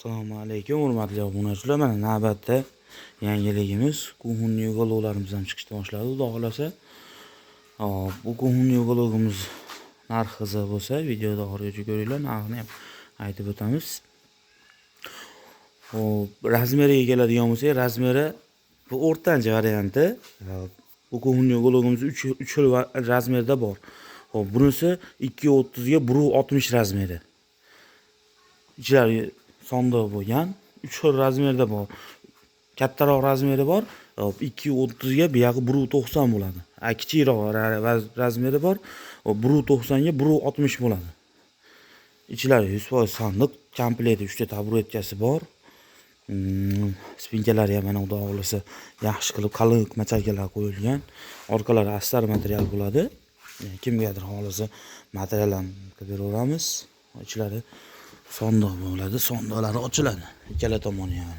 Assalomu alaykum, hurmatli obunachilar. Mana navbatda yangiligimiz Kuhun yo'lovlarimiz ham chiqishni boshladi. Xudo xolasa, bu Kuhun yo'lovimiz narxi bo'lsa, videoda oxirigacha ko'ringlar, narxini ham aytib o'tamiz. Razmeriga keladigan bo'lsak, razmeri bu o'rtancha varianti. Bu Kuhun yo'lovimiz 3 xil razmerda bor. Bunisi 2.30 ga 1.60 razmeri. Ichlari sonda bo'lgan 3 xil razmerda bor. Kattaroq razmeri bor, 2.30 ga, bu yoqi 1.90 bo'ladi. Kichikroq razmeri bor, 1.90 ga 1.60 bo'ladi. Ichlari 100% sandiq, komplekti 3 ta taburetkasi bor. Spinkalari ham mana xudo xolasa yaxshi qilib qalin machakalar qo'yilgan. Orqalari astar material bo'ladi. Kimgadir xolasa material ham qilib beraveramiz. Ichlari sondoq bo'ladi, sondoqlari ochiladi. Ikkala tomoni ham.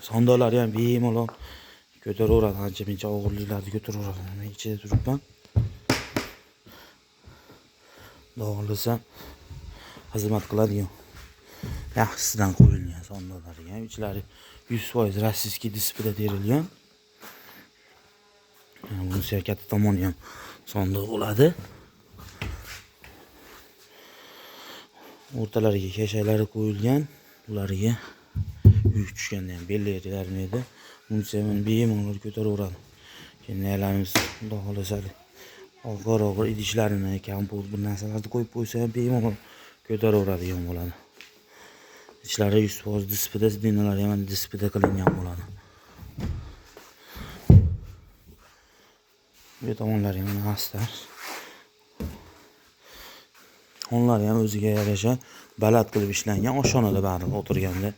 Sondoqlari ham bemalol ko'taraveradi, ancha-muncha og'irliklarni ko'taraveradi. Men ichida turibman. Xohlasa xizmat qiladigan yaxshisidan qo'yilgan sondoqlari ham. Ichlari 100% rossiyskiy displey terilgan. Bunisi katta tomoni ham sondoq bo'ladi. O'rtalariga kashaklari qo'yilgan, ularga yuk tushganda ham bellaydi bermaydi. Bunisi ham bemalol ko'taraveradi. Kenaylarimiz xudo xolasa og'ir idishlarini, kompost bir narsalarni qo'yib qo'ysa ham bemalol ko'taraveradigan bo'ladi. Ichlari 100% displey, dinalari ham displey qilingan bo'ladi. Bu tomonlari ham astar. Onlari ham o'ziga yarasha baland qilib ishlangan. Oshxonada bari o'tirganda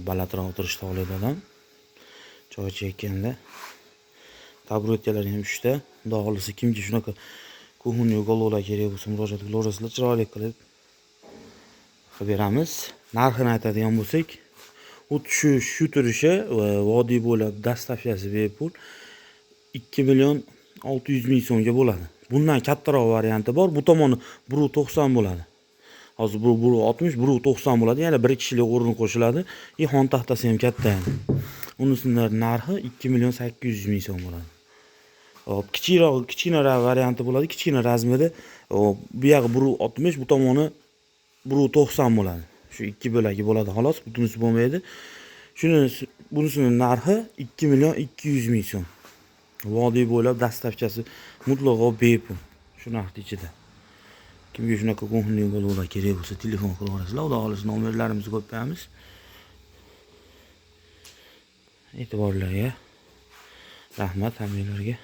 balandroq o'tirishni xohlaydi odam. Choy chekkanda. Taburetkalar ham 3 ta. Xudo xolasa kimga shunaqa Kuhun yo'lovlar kerak bo'lsa, murojaat qilaverasizlar, chiroyli qilib beramiz. Narxini aytadigan bo'lsak, shu turishi vodiy bo'ylab dastavkasi bepul 2.600.000 so'mga bo'ladi. Bundan kattaroq varianti bor. Bu tomoni 1.90 bo'ladi. Hozir 1.60, 1.90 bo'ladi. Yana 1 kishilik o'rin qo'shiladi. Xon taxtasi ham katta edi. Unisining narxi 2.800.000 so'm bo'ladi. Kichkina varianti bo'ladi. Kichkina razmeri bu yog'i 1.60, bu tomoni 1.90 bo'ladi. Shu 2 bo'lagi bo'ladi xolos, butunisi bo'lmaydi. Bunisining narxi 2.200.000 so'm. Vodiy bo'ylab dastavkasi mutlaqo bepul. Shu narx ichida. Kimga shunaqa Kuhun yo'lovlar kerak bo'lsa, telefon qilaverasizlar. Xudo xolasa nomerlarimizni qo'yamiz. E'tiborlarga rahmat hammalarga.